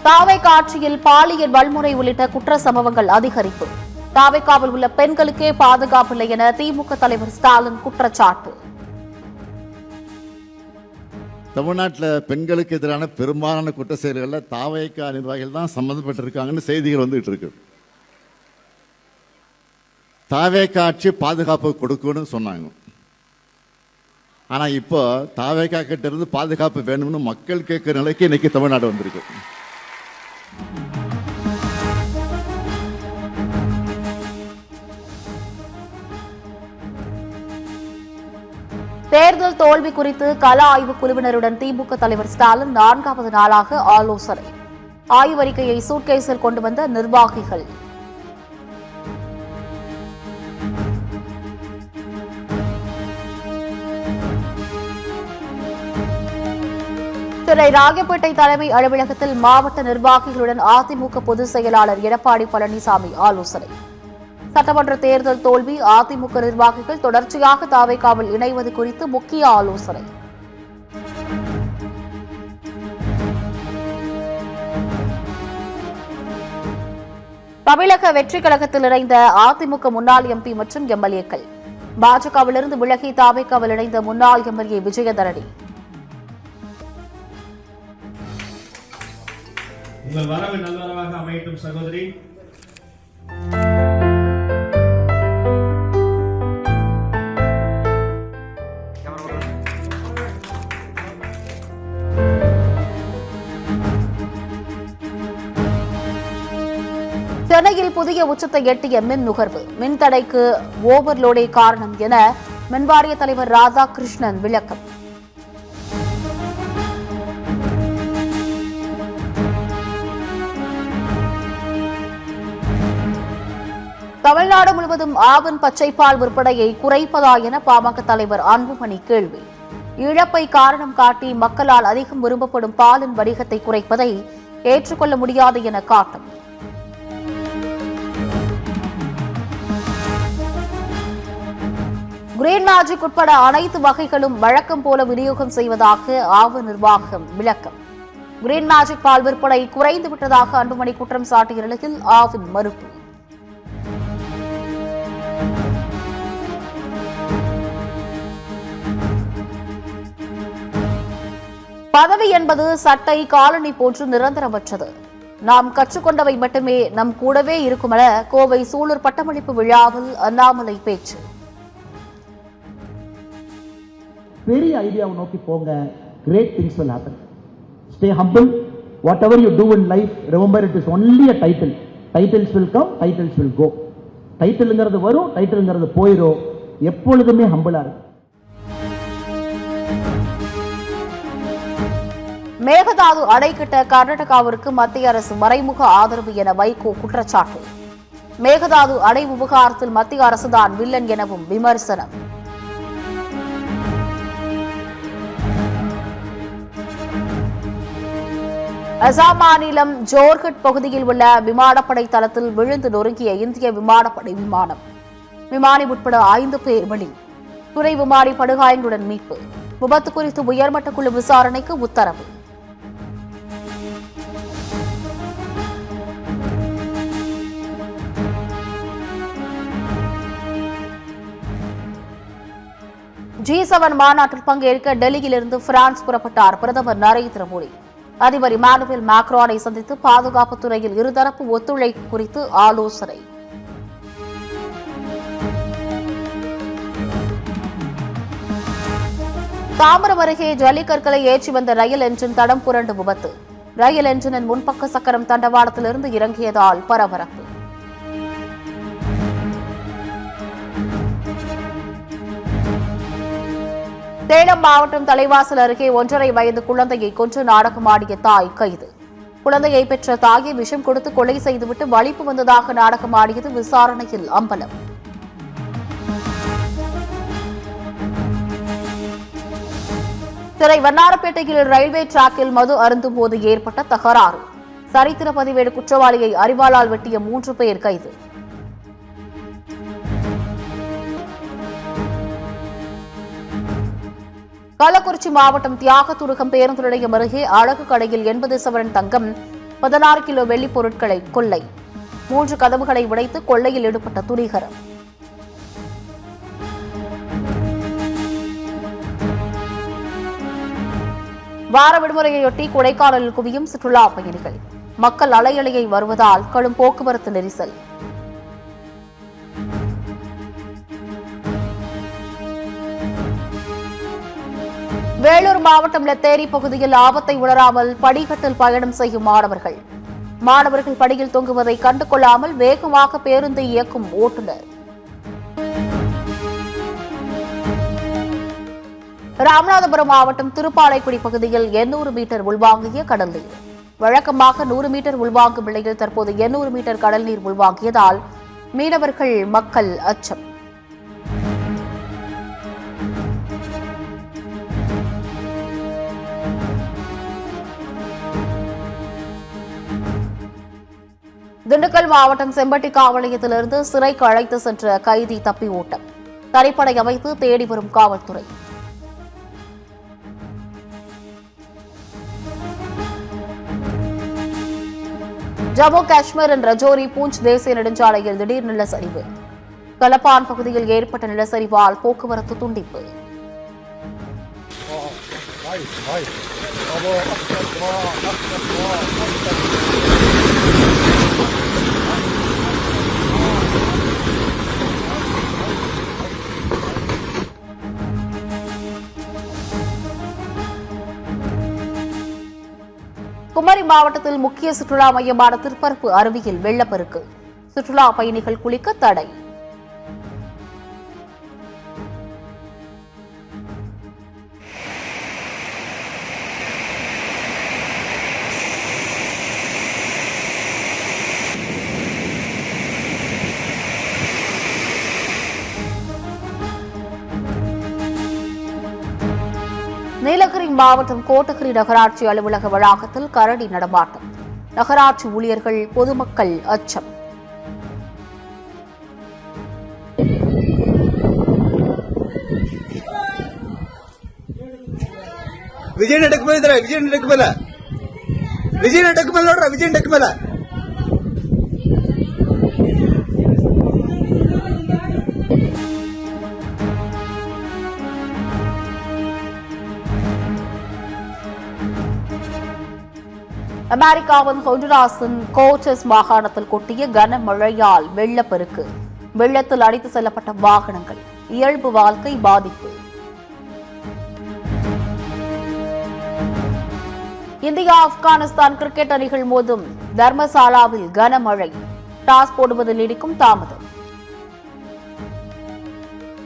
தாவேக ஆட்சியில் பாலியல் வன்முறை உள்ளிட்ட குற்ற சம்பவங்கள் அதிகரிப்பு. தாவேகாவில் உள்ள பெண்களுக்கே பாதுகாப்பில்லை என திமுக தலைவர் ஸ்டாலின் குற்றச்சாட்டு. தமிழ்நாட்டில் பெண்களுக்கு எதிரான பெரும்பாலான குற்ற செயல்களில் தாவேகா நிர்வாகிகள் தான் சம்பந்தப்பட்டிருக்காங்கன்னு செய்திகள் வந்துட்டு இருக்கு. தாவேகா ஆட்சி பாதுகாப்பு கொடுக்குன்னு சொன்னாங்க. ஆனால் இப்போ தாவேகா கிட்ட இருந்து பாதுகாப்பு வேணும்னு மக்கள் கேட்கிற நிலைக்கு இன்னைக்கு தமிழ்நாடு வந்திருக்கு. தேர்தல் தோல்வி குறித்து கள ஆய்வு குழுவினருடன் திமுக தலைவர் ஸ்டாலின் 4வது நாளாக ஆலோசனை. ஆய்வறிக்கையை சூட்கேஸில் கொண்டு வந்த நிர்வாகிகள். சென்னை ராயப்பேட்டை தலைமை அலுவலகத்தில் மாவட்ட நிர்வாகிகளுடன் அதிமுக பொதுச் செயலாளர் எடப்பாடி பழனிசாமி ஆலோசனை. சட்டமன்ற தேர்தல் தோல்வி, அதிமுக நிர்வாகிகள் தொடர்ச்சியாக தாவேகாவில் இணைவது குறித்து முக்கிய ஆலோசனை. தமிழக வெற்றிக் கழகத்தில் இணைந்த அதிமுக முன்னாள் எம்பி மற்றும் எம்எல்ஏக்கள். பாஜகவிலிருந்து விலகி தாவேகாவில் இணைந்த முன்னாள் எம்எல்ஏ விஜயதரணி. உங்கள் வரவு நல்வரவாக அமையட்டும் சகோதரி. சென்னையில் புதிய உச்சத்தை எட்டிய மின் நுகர்வு. மின்தடைக்கு ஓவர்லோடே காரணம் என மின்வாரிய தலைவர் ராதாகிருஷ்ணன் விளக்கம். தமிழ்நாடு முழுவதும் ஆவின் பச்சைப்பால் விற்பனையை குறைப்பதா என பாமக தலைவர் அன்புமணி கேள்வி. இழப்பை காரணம் காட்டி மக்களால் அதிகம் விரும்பப்படும் பாலின் வணிகத்தை குறைப்பதை ஏற்றுக்கொள்ள முடியாது என காட்டும். கிரீன் மேஜிக் உட்பட அனைத்து வகைகளும் வழக்கம் போல விநியோகம் செய்வதாக ஆவு நிர்வாகம் விளக்கம். கிரீன் மேஜிக் பால் விற்பனை குறைந்துவிட்டதாக அன்புமணி குற்றம் சாட்டிய நிலையில் ஆவின் மறுப்பு. பதவி என்பது சட்டை காலணி போன்று நிரந்தரமற்றது. நாம் கற்றுக்கொண்டவை மட்டுமே நம் கூடவே இருக்குமென கோவை சூலூர் பட்டமளிப்பு விழாவில் அண்ணாமலை பேச்சு. பெரிய ஐடியாவை நோக்கி போங்க. Great things will happen. Stay humble. Whatever you do in life, remember it is only a title. Titles will come, titles will go. டைட்டில்ங்கிறது வரும், டைட்டில்ங்கிறது போயிடும். எப்பொழுதுமே ஹம்பிளா இருக்கு. மேகதாது அணை கட்ட கர்நாடகாவிற்கு மத்திய அரசு மறைமுக ஆதரவு என வைகோ குற்றச்சாட்டு. மேகதாது அணை விவகாரத்தில் மத்திய அரசுதான் வில்லன் எனவும் விமர்சனம். அசாம் மாநிலம் ஜோர்ஹட் பகுதியில் உள்ள விமானப்படை தளத்தில் விழுந்து நொறுங்கிய இந்திய விமானப்படை விமானம். விமானி உட்பட 5 பேர் பலி. துணை விமானி படுகாயங்களுடன் மீட்பு. விபத்து குறித்து உயர்மட்ட குழு விசாரணைக்கு உத்தரவு. G7 மாநாட்டில் பங்கேற்க டெல்லியிலிருந்து பிரான்ஸ் புறப்பட்டார் பிரதமர் நரேந்திர மோடி. அதிபர் இமானுவேல் மேக்ரானை சந்தித்து பாதுகாப்பு துறையில் இருதரப்பு ஒத்துழைப்பு குறித்து ஆலோசனை. தாம்பரம் அருகே ஜல்லிக்கற்களை ஏற்றி வந்த ரயில் என்ஜின் தடம் புரண்டு விபத்து. ரயில் என்ஜினின் முன்பக்க சக்கரம் தண்டவாளத்திலிருந்து இறங்கியதால் பரபரப்பு. சேலம் மாவட்டம் தலைவாசல் அருகே 1.5 வயது குழந்தையை கொன்று நாடகமாடிய தாய் கைது. குழந்தையை பெற்ற தாயை விஷம் கொடுத்து கொலை செய்துவிட்டு வலிப்பு வந்ததாக நாடகமாடியது விசாரணையில் அம்பலம். சென்னை வண்ணாரப்பேட்டையில் ரயில்வே டிராக்கில் மது அருந்தும் போது ஏற்பட்ட தகராறு. சரித்திர பதிவேடு குற்றவாளியை அரிவாளால் வெட்டிய 3 பேர் கைது. கள்ளக்குறிச்சி மாவட்டம் தியாகதுருகம் பேருந்து நிலையம் அருகே அழகு கடையில் 80 சவரன் தங்கம் 16 கிலோ வெள்ளிப் பொருட்களை கொள்ளை. 3 கதவுகளை உடைத்து கொள்ளையில் ஈடுபட்ட துணிகரம். வார விடுமுறையொட்டி கொடைக்கானலில் குவியும் சுற்றுலா பயணிகள். மக்கள் அலையலையை வருவதால் கடும் போக்குவரத்து நெரிசல். வேலூர் மாவட்டம் லத்தேரி பகுதியில் ஆபத்தை உணராமல் படிக்கட்டில் பயணம் செய்யும் மாணவர்கள். மாணவர்கள் படியில் தொங்குவதை கண்டுகொள்ளாமல் வேகமாக பேருந்தை இயக்கும் ஓட்டுநர். ராமநாதபுரம் மாவட்டம் திருப்பாலைக்குடி பகுதியில் 800 மீட்டர் உள்வாங்கிய கடல் நீர். வழக்கமாக 100 மீட்டர் உள்வாங்கும் நிலையில் தற்போது 800 மீட்டர் கடல் நீர் உள்வாங்கியதால் மீனவர்கள் மக்கள் அச்சம். திண்டுக்கல் மாவட்டம் செம்பட்டி காவல் நிலையத்திலிருந்து சிறைக்கு அழைத்து சென்ற கைதி தப்பி ஓட்டம். தனிப்படை அமைத்து தேடி வரும் காவல்துறை. ஜம்மு காஷ்மீரின் ரஜோரி பூஞ்ச் தேசிய நெடுஞ்சாலையில் திடீர் நிலச்சரிவு. கலப்பான் பகுதியில் ஏற்பட்ட நிலச்சரிவால் போக்குவரத்து துண்டிப்பு. குமரி மாவட்டத்தில் முக்கிய சுற்றுலா மையமான திருப்பரப்பு அருவியில் வெள்ளப்பெருக்கு. சுற்றுலா பயணிகள் குளிக்க தடை. நீலகிரி மாவட்டம் கோட்டகிரி நகராட்சி அலுவலக வளாகத்தில் கரடி நடமாட்டம். நகராட்சி ஊழியர்கள் பொதுமக்கள் அச்சம். ವಿಜಯ್ ನಡಕ್ ಬಂದಿದ್ದಾರೆ. ವಿಜಯ್ ನಡಕ್ ಮೇಲೆ ನೋಡ್ರ. ವಿಜಯ್ ನಡಕ್ ಮೇಲೆ அமெரிக்காவின் ஹொண்டுராஸின் கோச்சஸ் மாகாணத்தில் கொட்டிய கனமழையால் வெள்ளப்பெருக்கு. வெள்ளத்தில் அடித்து செல்லப்பட்ட வாகனங்கள். இயல்பு வாழ்க்கை பாதிப்பு. இந்தியா ஆப்கானிஸ்தான் கிரிக்கெட் அணிகள் மோதும் தர்மசாலாவில் கனமழை. டாஸ் போடுவதில் நீடிக்கும் தாமதம்.